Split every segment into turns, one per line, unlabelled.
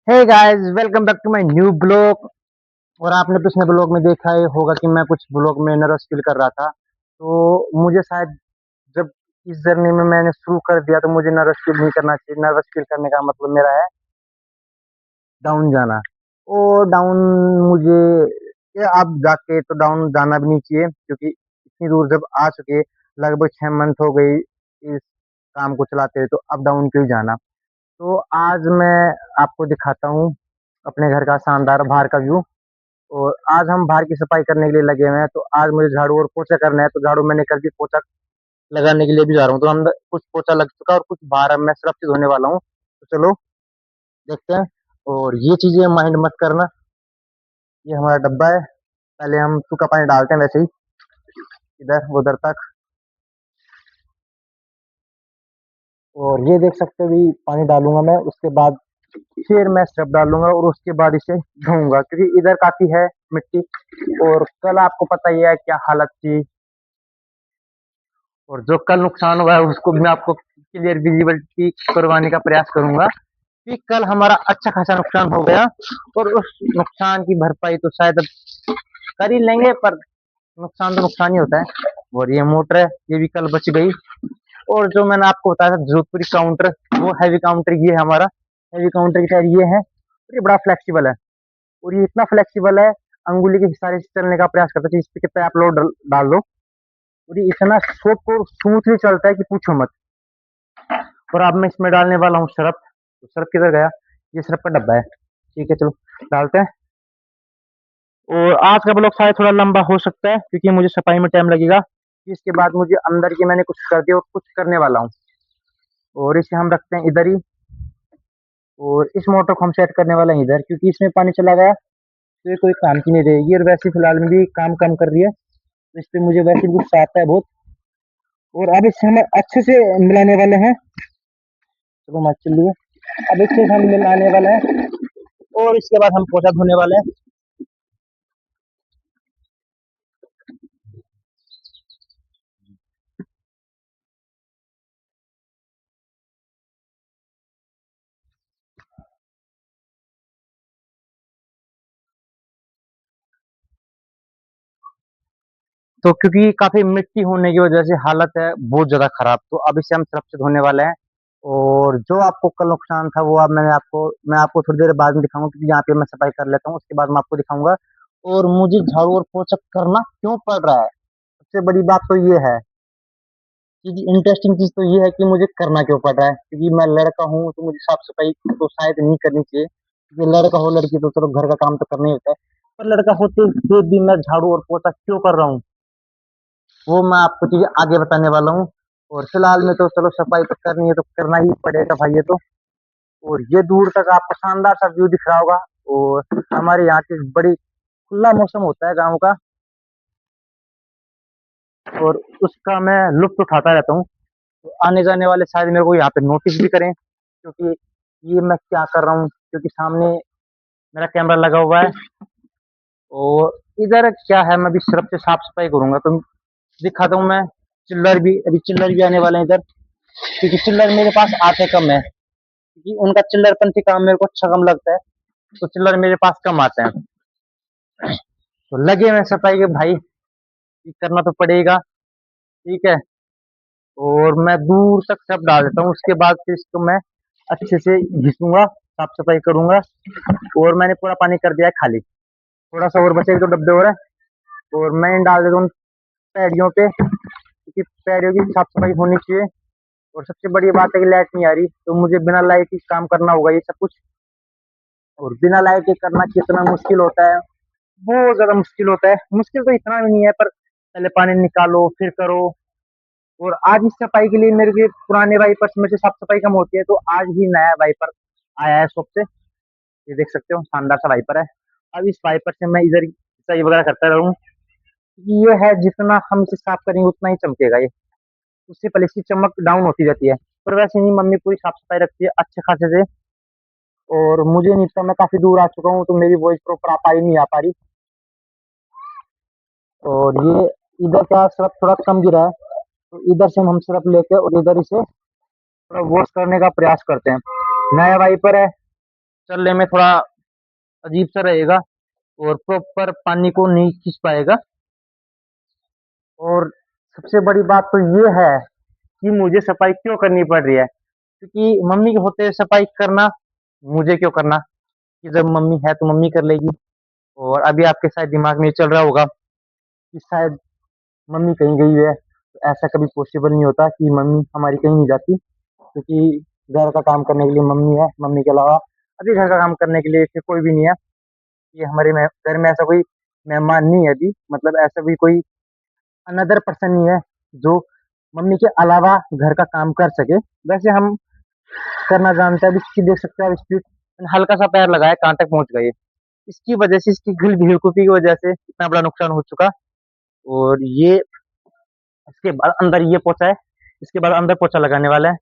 Hey guys, welcome back to my new blog. और आपने पिछले ब्लॉग में देखा ही होगा कि मैं कुछ ब्लॉग में नर्वस फील कर रहा था। तो मुझे शायद जब इस जर्नी में मैंने शुरू कर दिया तो मुझे नर्वस फील नहीं करना चाहिए। नर्वस फील करने का मतलब मेरा है डाउन जाना। और डाउन मुझे ये आप जाके तो डाउन जाना भी नहीं चाहिए, क्योंकि इतनी दूर जब आ चुके, लगभग 6 मंथ हो गई इस काम को चलाते हुए, तो अब डाउन क्यों जाना। तो आज मैं आपको दिखाता हूँ अपने घर का शानदार बाहर का व्यू। और आज हम बाहर की सफाई करने के लिए लगे हुए हैं। तो आज मुझे झाड़ू और पोछा करना है, तो झाड़ू मैंने कर दी, पोछा लगाने के लिए भी जा रहा हूँ। तो हम कुछ पोछा लग चुका है और कुछ बाहर अब मैं सुरक्षित होने वाला हूँ। तो चलो देखते हैं। और ये चीजें माइंड मत करना, ये हमारा डब्बा है। पहले हम सूखा पानी डालते हैं वैसे ही इधर उधर तक। और ये देख सकते हो भी पानी डालूंगा मैं, उसके बाद फिर मैं स्टफ डालूंगा और उसके बाद इसे धोऊंगा, क्योंकि इधर काफी है मिट्टी। और कल आपको पता ही है क्या हालत थी। और जो कल नुकसान हुआ है उसको भी मैं आपको क्लियर विजिबिलिटी करवाने का प्रयास करूंगा कि कल हमारा अच्छा खासा नुकसान हो गया। और उस नुकसान की भरपाई तो शायद अब कर ही लेंगे, पर नुकसान तो नुकसान ही होता है। और ये मोटर है, ये भी कल बच गई। और जो मैंने आपको बताया था जोधपुरी काउंटर, वो हैवी काउंटर ये है हमारा। हैवी काउंटर की टायर ये है और ये बड़ा फ्लेक्सिबल है। और ये इतना फ्लेक्सिबल है, अंगुली के इशारे से चलने का प्रयास करता है। इस पे कितना आप लोड डाल दो और ये इतना सॉफ्ट और स्मूथली चलता है कि पूछो मत। और अब मैं इसमें डालने वाला हूँ सरफ। तो सरफ किधर गया? ये सरफ का डब्बा है। ठीक है, चलो डालते हैं। और आज का ब्लॉग शायद थोड़ा लंबा हो सकता है, क्योंकि मुझे सफाई में टाइम लगेगा। इसके बाद मुझे अंदर की मैंने कुछ कर दिया और कुछ करने वाला हूँ। और इसे हम रखते हैं इधर ही। और इस मोटर को हम सेट करने वाला है इधर, क्योंकि इसमें पानी चला गया तो ये कोई काम की नहीं रहेगी। और वैसे फिलहाल में भी काम कम कर रही है, तो इस पे मुझे वैसे भी गुस्सा आता है बहुत। और अब इसे हम अच्छे से मिलाने वाले हैं। चलो मत चलिए, अब अच्छे से हम मिलाने वाले हैं और इसके बाद हम पोछा धोने वाले हैं। तो क्योंकि काफी मिट्टी होने की वजह से हालत है बहुत ज्यादा खराब, तो अब इसे हम सुरक्षित होने वाले हैं। और जो आपको कल नुकसान था वो अब मैं आपको थोड़ी देर बाद में दिखाऊंगा, क्योंकि यहाँ पे मैं सफाई कर लेता हूँ, उसके बाद मैं आपको दिखाऊंगा। और मुझे झाड़ू और पोछा करना क्यों पड़ रहा है, सबसे बड़ी बात तो ये है। क्योंकि इंटरेस्टिंग चीज तो ये है कि मुझे करना क्यों पड़ रहा है, क्योंकि मैं लड़का हूँ तो मुझे साफ सफाई तो शायद नहीं करनी चाहिए, क्योंकि लड़का हो लड़की तो चलो घर का काम तो करना ही होता है। पर लड़का होते हुए भी मैं झाड़ू और पोछा क्यों कर रहा हूँ, वो मैं आपको चीजें आगे बताने वाला हूँ। और फिलहाल में तो चलो सफाई तो करनी है तो करना ही पड़ेगा भाई ये तो। और ये दूर तक आपको शानदार सा व्यू दिख रहा होगा। और हमारे यहाँ की बड़ी खुला मौसम होता है गाँव का, और उसका मैं लुत्फ उठाता रहता हूँ। तो आने जाने वाले शायद मेरे को यहाँ पे नोटिस भी करें, क्योंकि ये मैं क्या कर रहा हूँ, क्योंकि सामने मेरा कैमरा लगा हुआ है। और इधर क्या है, मैं भी सिर्फ से साफ सफाई करूंगा तो दिखाता हूँ मैं। चिल्लर भी, अभी चिल्लर भी आने वाले हैं इधर, क्योंकि चिल्लर मेरे पास आते कम है, क्योंकि उनका चिल्लरपंथी काम मेरे को अच्छा कम लगता है। तो चिल्लर मेरे पास कम आते हैं। तो लगे हुए सफाई के भाई, ये करना तो पड़ेगा। ठीक है। और मैं दूर तक सब डाल देता हूँ, उसके बाद फिर इसको मैं अच्छे से घिसूंगा, साफ सफाई करूंगा। और मैंने पूरा पानी कर दिया है खाली, थोड़ा सा और बचे, एक दो डब्बे और है। और मैं इन डाल देता हूँ पैड़ियों पे, क्योंकि पैड़ियों की साफ सफाई होनी चाहिए। और सबसे बड़ी बात है कि लाइट नहीं आ रही, तो मुझे बिना लाइट ही काम करना होगा ये सब कुछ। और बिना लाइट के करना कितना मुश्किल होता है, बहुत ज्यादा मुश्किल होता है। मुश्किल तो इतना भी नहीं है, पर पहले पानी निकालो फिर करो। और आज इस सफाई के लिए मेरे के पुराने वाइपर्स में से साफ सफाई कम होती है, तो आज ही नया वाइपर आया है शॉप से। ये देख सकते हो शानदार सा वाइपर है। अब इस वाइपर से मैं इधर सही वगैरह करता रहूँ। ये है जितना हम इसे साफ करेंगे उतना ही चमकेगा ये, उससे पहले इसकी चमक डाउन होती जाती है। पर वैसे नहीं, मम्मी पूरी साफ सफाई रखती है अच्छे खासे से। और मुझे नहीं पता, मैं काफी दूर आ चुका हूँ तो मेरी वॉइस प्रॉपर आ पा रही नहीं आ पा रही। और ये इधर का सिर्फ थोड़ा कम गिरा है, तो इधर से हम सिर्फ लेके और इधर इसे थोड़ा वॉश करने का प्रयास करते हैं। नया वाइपर है, चलने में थोड़ा अजीब सा रहेगा और प्रॉपर पानी को नहीं खींच पाएगा। और सबसे बड़ी बात तो ये है कि मुझे सफाई क्यों करनी पड़ रही है, क्योंकि मम्मी के होते सफाई करना मुझे क्यों करना, कि जब मम्मी है तो मम्मी कर लेगी। और अभी आपके शायद दिमाग में ये चल रहा होगा कि शायद मम्मी कहीं गई है, तो ऐसा कभी पॉसिबल नहीं होता कि मम्मी हमारी कहीं नहीं जाती, क्योंकि घर का काम करने के लिए मम्मी है, मम्मी के अलावा अभी घर का काम करने के लिए फिर कोई भी नहीं है। ये हमारे घर में ऐसा कोई मेहमान नहीं है अभी, मतलब ऐसा भी कोई अनदर पर्सन नहीं है जो मम्मी के अलावा घर का काम कर सके। वैसे हम करना जानते हैं। अब इसकी देख सकते हैं, अब इसकी मैंने हल्का सा पैर लगाया कहाँ तक पहुंच गई। इसकी वजह से, इसकी बेवकूफी की वजह से इतना बड़ा नुकसान हो चुका। और ये इसके बाद अंदर ये पोछा है, इसके बाद अंदर पोछा लगाने वाला है।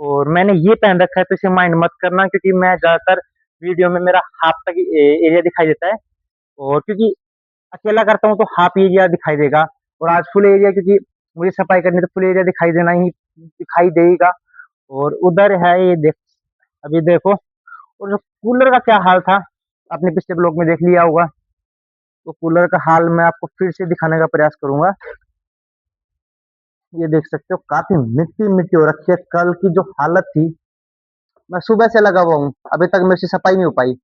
और मैंने ये पहन रखा है तो इसे माइंड मत करना, क्योंकि मैं ज्यादातर वीडियो में मेरा हाफ तक एरिया दिखाई देता है। और क्योंकि अकेला करता हूँ तो हाफ एरिया दिखाई देगा, और आज फुल एरिया, क्योंकि मुझे सफाई करनी है तो फुल एरिया दिखाई देना ही दिखाई देगा। और उधर है ये देख, अभी देखो। और जो कूलर का क्या हाल था, आपने पिछले ब्लॉग में देख लिया होगा, तो कूलर का हाल मैं आपको फिर से दिखाने का प्रयास करूंगा। ये देख सकते हो काफी मिट्टी मिट्टी हो रखी है। कल की जो हालत थी, मैं सुबह से लगा हुआ हूँ, अभी तक मेरे से सफाई नहीं हो पाई।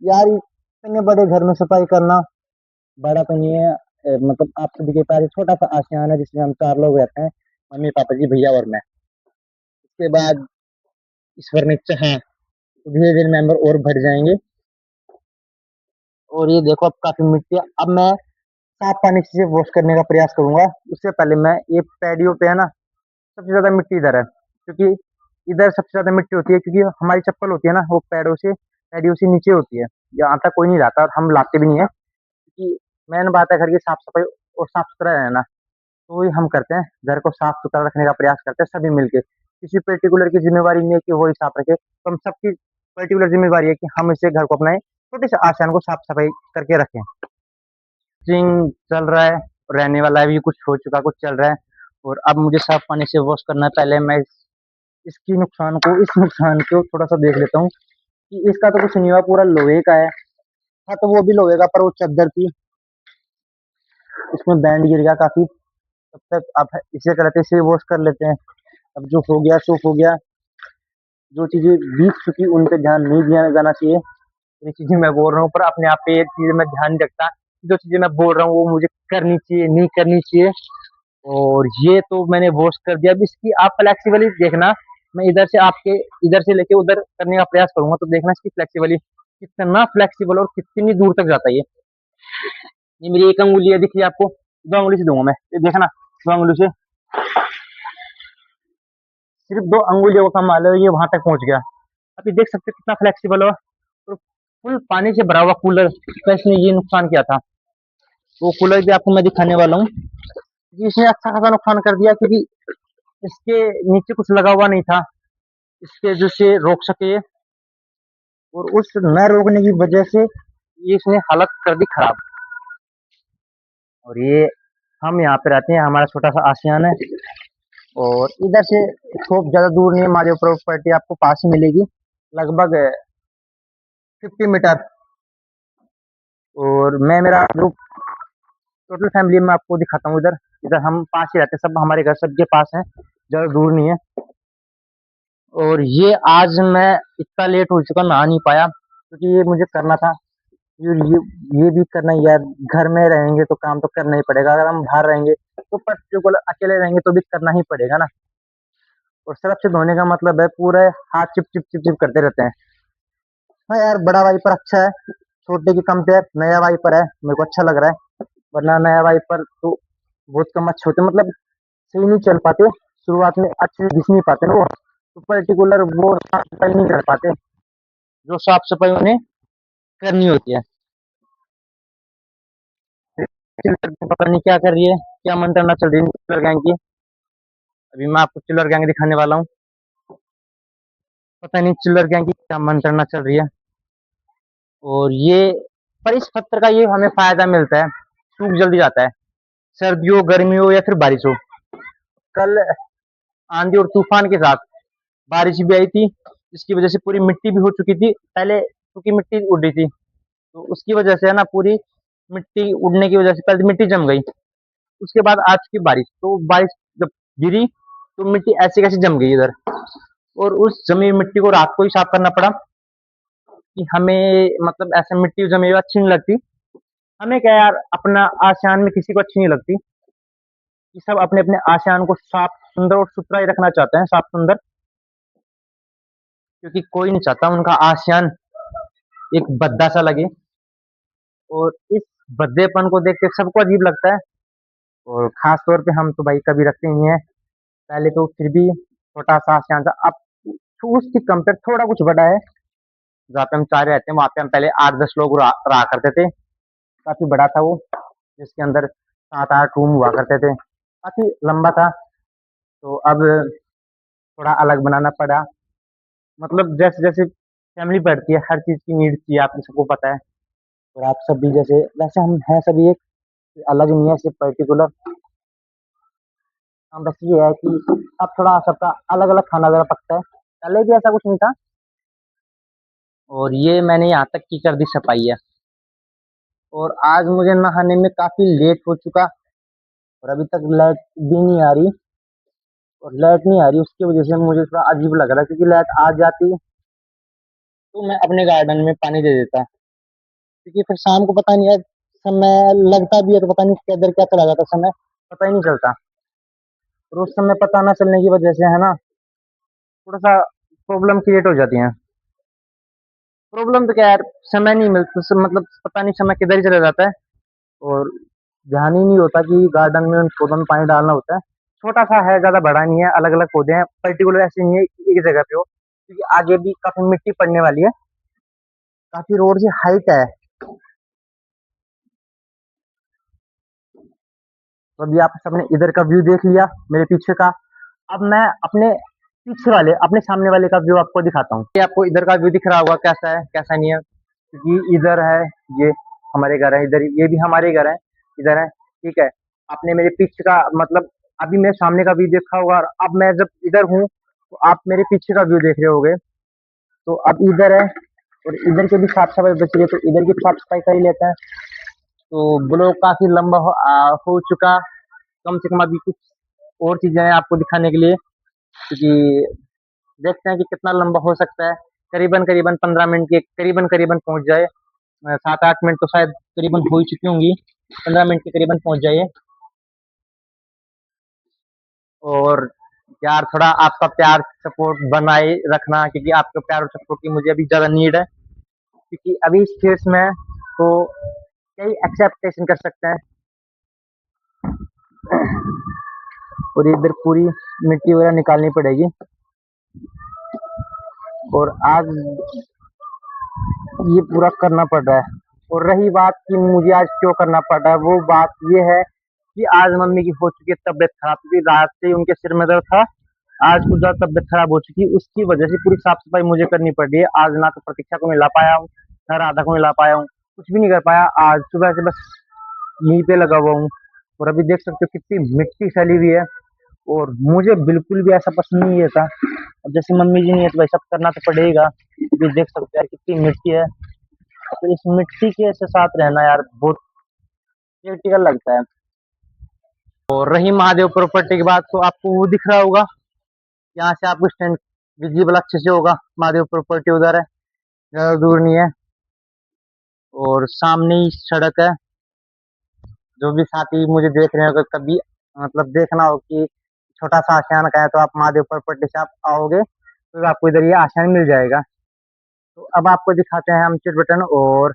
यार इतने बड़े घर में सफाई करना बड़ा तो नहीं है। मतलब आप सभी के पास एक छोटा सा आशियाना है जिसमें हम 4 लोग रहते हैं, मम्मी पापा जी भैया और मैं। उसके बाद ईश्वर ने चाहा तो धीरे धीरे मेंबर और बढ़ जाएंगे। और ये देखो अब काफी मिट्टी है। अब मैं साफ पानी से वॉश करने का प्रयास करूंगा। उससे पहले मैं ये पैडियो पे है ना, सबसे ज्यादा मिट्टी इधर है, क्योंकि इधर सबसे ज्यादा मिट्टी होती है, क्योंकि हमारी चप्पल होती है ना वो पैडियो से नीचे होती है। यहाँ तक कोई नहीं लाता और हम लाते भी नहीं है, क्योंकि मेन बात है घर की साफ सफाई और साफ सुथरा रहना। तो वही हम करते हैं, घर को साफ सुथरा रखने का प्रयास करते हैं सभी मिलके। किसी पर्टिकुलर की जिम्मेवारी नहीं है कि वही साफ रखे, तो हम सबकी पर्टिकुलर जिम्मेवारी है कि हम इसे घर को अपने छोटे से आशियान को साफ सफाई करके रखें। जिंग चल रहा है, रहने वाला है, भी कुछ हो चुका कुछ चल रहा है। और अब मुझे साफ पानी से वॉश करना है। पहले मैं इस नुकसान को थोड़ा सा देख लेता हूँ कि इसका तो कुछ नहीं हुआ, पूरा लोहे का है। हाँ तो वो भी लोहे का, पर वो चादर थी, उसमें बैंड गिर गया काफी। तब तक आप इसे करते इसे वॉश कर लेते हैं। अब जो हो गया सो हो गया। जो चीजें बीत चुकी उन पे ध्यान नहीं दिया जाना चाहिए। ये चीजें मैं बोल रहा हूँ, पर अपने आप पे ये चीजें मैं ध्यान नहीं रखता। जो चीजें मैं बोल रहा हूँ वो मुझे करनी चाहिए नहीं करनी चाहिए। और ये तो मैंने वॉश कर दिया। अब इसकी आप फ्लेक्सिबली देखना, मैं इधर से आपके इधर से लेके उधर करने का प्रयास करूंगा, तो देखना इसकी फ्लेक्सिबली कितना फ्लेक्सिबल और कितनी दूर तक जाता है ये मेरी एक अंगुली है, दिख रही है आपको, 2 अंगुली से दूंगा मैं, ये देखना, 2 अंगुली से, सिर्फ 2 अंगुलियों का कमाल है, ये वहां तक पहुंच गया। अभी देख सकते हो कितना फ्लेक्सिबल हो। और फुल पानी से भरा हुआ कूलर का इसने ये नुकसान किया था। वो कूलर भी आपको मैं दिखाने वाला हूँ, जी इसने अच्छा खासा नुकसान कर दिया, क्योंकि इसके नीचे कुछ लगा हुआ नहीं था इसके जो से रोक सके। और उस न रोकने की वजह से ये इसने हालत कर दी खराब। और ये हम यहाँ पे रहते हैं, हमारा छोटा सा आशियान है। और इधर से खूब ज्यादा दूर नहीं है, हमारी प्रॉपर्टी आपको पास ही मिलेगी, लगभग 50 मीटर। और मैं मेरा जो टोटल फैमिली में आपको दिखाता हूँ, इधर इधर हम पास ही रहते हैं, सब हमारे घर सबके पास है, ज्यादा दूर नहीं है। और ये आज मैं इतना लेट हो चुका, नहा नहीं पाया, क्योंकि ये मुझे करना था। ये भी करना ही यार, घर में रहेंगे तो काम तो करना ही पड़ेगा। अगर हम बाहर रहेंगे तो पर्टिकुलर अकेले रहेंगे तो भी करना ही पड़ेगा ना। और सरफ से धोने का मतलब है पूरे हाथ चिप चिप चिप चिप करते रहते हैं। हाँ यार बड़ा वाइपर अच्छा है, छोटे की कंपेयर नया वाइपर है, मेरे को अच्छा लग रहा है। वरना नया वाइपर तो बहुत कम अच्छे होते, मतलब सही नहीं चल पाते, शुरुआत में अच्छे से दिख नहीं पाते ना वो, तो पर्टिकुलर वो साफ सफाई नहीं कर पाते जो साफ सफाई उन्हें करनी होती है। पता नहीं क्या कर रही है, क्या मंत्रणा चल रही है चिल्लर गैंग की। अभी मैं आपको चिल्लर गैंग दिखाने वाला हूँ। पता नहीं चिल्लर गैंग की क्या मंत्रणा चल रही है। और ये पर इस पत्थर का ये हमें फायदा मिलता है, सूख जल्दी जाता है, सर्दी हो गर्मी हो या फिर बारिश हो। कल आंधी और तूफान के साथ बारिश भी आई थी, जिसकी वजह से पूरी मिट्टी भी हो चुकी थी। पहले क्योंकि मिट्टी उड़ रही थी, तो उसकी वजह से है ना पूरी मिट्टी उड़ने की वजह से पहले मिट्टी जम गई। उसके बाद आज की बारिश, तो बारिश जब गिरी तो मिट्टी ऐसी कैसी जम गई इधर, और उस जमी हुई मिट्टी को रात को ही साफ करना पड़ा कि हमें मतलब ऐसे मिट्टी जमी हुई अच्छी नहीं लगती। हमें क्या यार, अपना आशियान में किसी को अच्छी नहीं लगती, कि सब अपने अपने आशियान को साफ सुंदर और सुथरा ही रखना चाहते हैं, साफ सुंदर, क्योंकि कोई नहीं चाहता उनका आशियान एक भद्दा सा लगे। और इस भद्देपन को देख के सबको अजीब लगता है, और खास तौर पे हम तो भाई कभी रखते ही नहीं है। पहले तो फिर भी छोटा सा आशियान था, अब उसकी कंपेयर थोड़ा कुछ बड़ा है। जहाँ पे हम चाह रहते हैं वहाँ पे हम पहले 8-10 लोग रहा करते थे। काफी बड़ा था वो, जिसके अंदर 7-8 रूम हुआ करते थे, काफी लंबा था। तो अब थोड़ा अलग बनाना पड़ा, मतलब जैसे जैसे फैमिली बढ़ती है हर चीज की नीड चाहिए, आपको सबको पता है। और आप सब भी जैसे वैसे हम हैं सभी एक, अलग नहीं है सिर्फ पर्टिकुलर। हम बस ये है कि अब थोड़ा सबका अलग अलग खाना वगैरह पकता है, पहले भी ऐसा कुछ नहीं था। और ये मैंने यहाँ तक की कर दी सफाई है। और आज मुझे नहाने में काफी लेट हो चुका, और अभी तक लाइट भी नहीं आ रही। और लाइट नहीं आ रही उसकी वजह से मुझे थोड़ा अजीब लग रहा है, क्योंकि लाइट आ जाती तो मैं अपने गार्डन में पानी दे देता, क्योंकि फिर शाम को पता नहीं यार, समय लगता भी है तो पता नहीं किधर क्या चला जाता, समय पता ही नहीं चलता। और उस समय पता ना चलने की वजह से है ना, थोड़ा सा प्रॉब्लम क्रिएट हो जाती है। प्रॉब्लम तो क्या यार, समय नहीं मिलता, मतलब पता नहीं समय किधर ही चला जाता है। और ध्यान ही नहीं होता कि गार्डन में उन पौधों में पानी डालना होता है। छोटा सा है, ज्यादा बड़ा नहीं है, अलग अलग पौधे हैं, पर्टिकुलर ऐसे नहीं है कि एक जगह पे हो, क्योंकि आगे भी काफी मिट्टी पड़ने वाली है, काफी रोड से हाइट है। तो अभी आप सबने इधर का व्यू देख लिया, मेरे पीछे का। अब मैं अपने पीछे वाले, अपने सामने वाले का व्यू आपको दिखाता हूँ। ये आपको इधर का व्यू दिख रहा होगा, कैसा है कैसा नहीं है, क्योंकि इधर है, ये हमारे घर है, इधर ये भी हमारे घर है, इधर है, ठीक है। आपने मेरे पीछे का मतलब अभी मेरे सामने का व्यू देखा होगा, और अब मैं जब इधर हूँ तो आप मेरे पीछे का व्यू देख रहे होगे। तो अब इधर है, और इधर के भी साफ सफाई बच रही है, तो इधर की साफ सफाई कर ही लेते हैं। तो ब्लॉग काफी लंबा हो चुका, कम से कम अभी कुछ और चीजें हैं आपको दिखाने के लिए, क्योंकि देखते हैं कि कितना लंबा हो सकता है। करीबन करीबन 15 मिनट के करीबन करीबन पहुंच जाए। 7-8 मिनट तो शायद करीबन हो ही चुकी होंगी, 15 मिनट के करीबन पहुंच जाइए। और यार थोड़ा आपका प्यार सपोर्ट बनाए रखना, क्योंकि आपके प्यार और सपोर्ट की मुझे अभी ज्यादा नीड है, क्योंकि अभी इस फेस में तो कई एक्सेप्टेशन कर सकते हैं। और इधर पूरी मिट्टी वगैरह निकालनी पड़ेगी। और आज ये पूरा करना पड़ रहा है। और रही बात कि मुझे आज क्यों करना पड़ रहा है, वो बात ये है कि आज मम्मी की हो चुकी है तबीयत खराब, क्योंकि रात से ही उनके सिर में दर्द था। आज कुछ ज्यादा तबीयत खराब हो चुकी, उसकी वजह से पूरी साफ सफाई मुझे करनी पड़ रही है। आज ना तो प्रतीक्षा को मिला पाया हूँ, ना राधा को मिला पाया हूँ, कुछ भी नहीं कर पाया। आज सुबह से बस यहीं पे लगा हुआ हूँ। और अभी देख सकते हो कितनी मिट्टी फैली हुई है, और मुझे बिल्कुल भी ऐसा पसंद नहीं है था। अब जैसे मम्मी जी नहीं है तो भाई सब करना तो पड़ेगा। अभी देख सकते हो यार कितनी मिट्टी है, तो इस मिट्टी के से साथ रहना यार बहुत क्रिटिकल लगता है। और रही महादेव प्रॉपर्टी की बात, तो आपको वो दिख रहा होगा, यहाँ से आपको स्टैंड विजिबल अच्छे से होगा। महादेव प्रॉपर्टी उधर है, ज्यादा दूर नहीं है। और सामने ही सड़क है। जो भी साथी मुझे देख रहे हो, कभी मतलब देखना हो कि छोटा सा आशियाना का है, तो आप महादेव प्रॉपर्टी से आप आओगे तो आपको इधर ये आशियाना मिल जाएगा। तो अब आपको दिखाते हैं हम चिट बटन और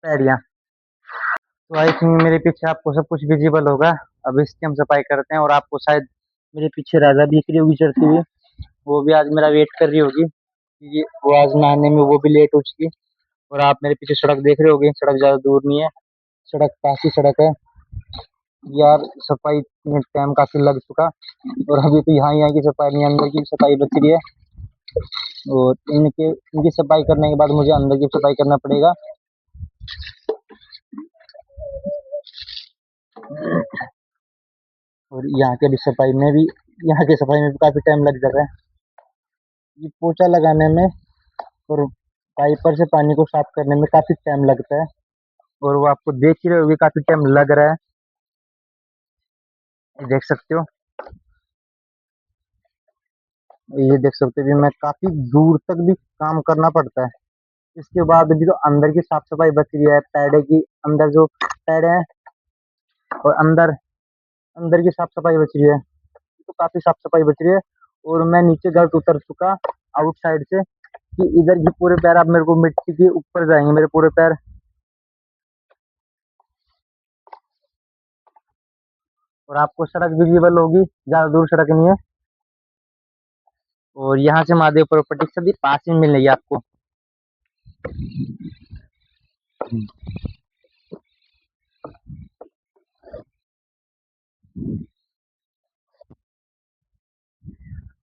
पैड़ियाँ। तो आई थिंक मेरे पीछे आपको सब कुछ विजिबल होगा। अब इसकी हम सफाई करते हैं, और आपको शायद मेरे पीछे राजा दिख रही होगी चढ़ती हुई, वो भी आज मेरा वेट कर रही होगी, क्योंकि वो आज नहाने में वो भी लेट हो चुकी। और आप मेरे पीछे सड़क देख रहे होगे, सड़क ज्यादा दूर नहीं है, सड़क काफी सड़क है यार। सफाई में टाइम काफी लग चुका, और अभी तो यहाँ की सफाई नहीं, अंदर की भी सफाई बच रही है। और इनकी सफाई करने के बाद मुझे अंदर की सफाई करना पड़ेगा। और यहाँ के भी सफाई में भी, यहाँ की सफाई में भी काफी टाइम लग जाता है। ये पोछा लगाने में और वाइपर से पानी को साफ करने में काफी टाइम लगता है, और वो आपको देख ही रहे होगे काफी टाइम लग रहा है। ये देख सकते हो, ये देख सकते हो भी मैं काफी दूर तक भी काम करना पड़ता है। इसके बाद भी तो अंदर की साफ सफाई बच रही है, पैडे की अंदर जो पैडे हैं और अंदर अंदर की साफ सफाई बच रही है, तो काफी साफ सफाई बच रही है। और मैं नीचे गलत उतर चुका आउटसाइड से, कि इधर की पूरे पैर अब मेरे को मिट्टी के ऊपर जाएंगे मेरे पूरे पैर। और आपको सड़क विजिबल होगी, ज्यादा दूर सड़क नहीं है, और यहाँ से महादेव प्रॉपर्टी सभी पास ही मिलेगी आपको।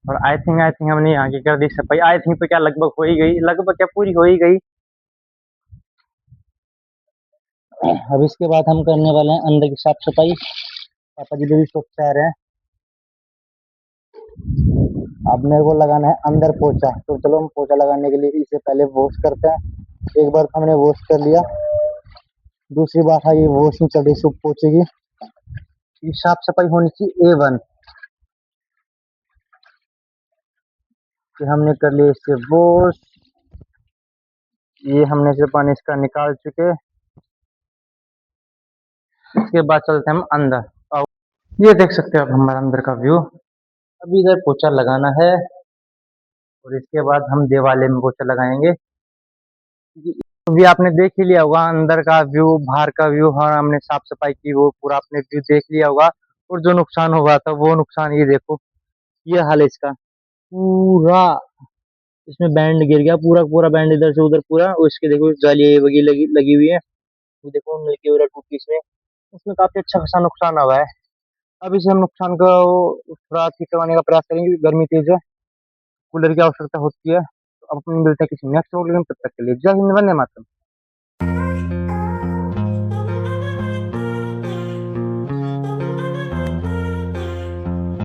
और आई थिंक हमने यहाँ की कर दी सफाई। आई थिंक तो क्या लगभग हो ही गई, लगभग क्या पूरी हो ही गई। अब इसके बाद हम करने वाले हैं अंदर की साफ सफाई। पापा जी भी शॉप से आ रहे हैं। अब मेरे को लगाना है अंदर पोछा, तो चलो हम पोछा लगाने के लिए इसे पहले वॉश करते हैं। एक बार तो हमने वॉश कर लिया, दूसरी बार है ये वॉश नहीं चल रही सूप पोछे की। ये साफ सफाई होनी चाहिए A1। कि हमने कर लिया इससे वॉश, ये हमने से पानी इसका निकाल चुके। इसके बाद चलते हैं हम अंदर। और ये देख सकते हो आप हमारा अंदर का व्यू। अभी इधर पोछा लगाना है, और इसके बाद हम देवालय में पोछा लगाएंगे। अभी आपने देख ही लिया होगा अंदर का व्यू, बाहर का व्यू। हाँ, हमने साफ सफाई की, वो पूरा आपने व्यू देख लिया होगा। और जो नुकसान हुआ था वो नुकसान ये देखो, ये हाल है इसका पूरा। इसमें बैंड गिर गया, पूरा पूरा बैंड इधर से उधर पूरा। और इसके देखो जाली वगी लगी लगी हुई है, वो देखो मिलके वगैरह टूटी इसमें। इसमें काफी अच्छा खासा नुकसान हुआ है। अब इसे हम नुकसान को थोड़ा ठीक करवाने का प्रयास करेंगे, क्योंकि गर्मी तेज है, कूलर की आवश्यकता होती है। तो अब अपन मिलते हैं किसी नेक्स्ट वीडियो में, तब तक के लिए जय हिंद, वंदे मातरम।